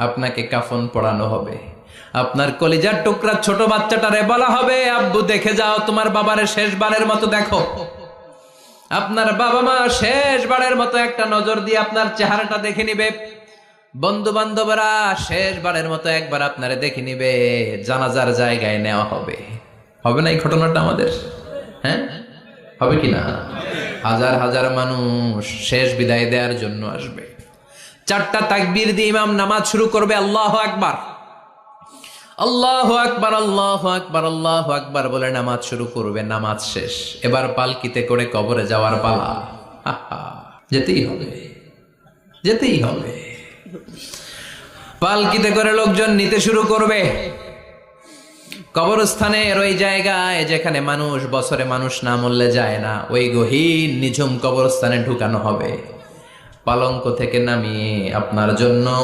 আপনাকে কাফন পরানো হবে। আপনার কলিজার টুকরা ছোট বাচ্চাটারে বলা হবে, আব্বু দেখে যাও, তোমার বাবারে শেষবারের মতো দেখো। আপনার বাবা মা শেষবারের মতো একটা নজর দিয়ে আপনার চেহারাটা দেখে নিবে। বন্ধু বান্ধবরা শেষবারের মতো একবার আপনারে দেখে নিবে। জানাজার জায়গায় নেওয়া হবে। হবে না এই ঘটনাটা আমাদের? হ্যাঁ, হবে কি না? হাজার হাজার মানুষ শেষ বিদায় দেওয়ার জন্য আসবে। 4টা তাকবীর দিয়ে ইমাম নামাজ শুরু করবে। আল্লাহু আকবার, আল্লাহু আকবার, আল্লাহু আকবার, আল্লাহু আকবার বলে নামাজ শুরু করবে। নামাজ শেষ। এবার পালকিতে করে কবরে যাওয়ার পালা। যেতেই হবে, যেতেই হবে। পালকিতে করে লোকজন নিতে শুরু করবে। কবরস্থানের ওই জায়গায় যেখানে মানুষ বছরে মানুষ না মরলে যায় না, ওই গহীন নিঝুম কবরস্থানে ঢুকানো হবে। পালঙ্ক থেকে নামিয়ে আপনার জন্য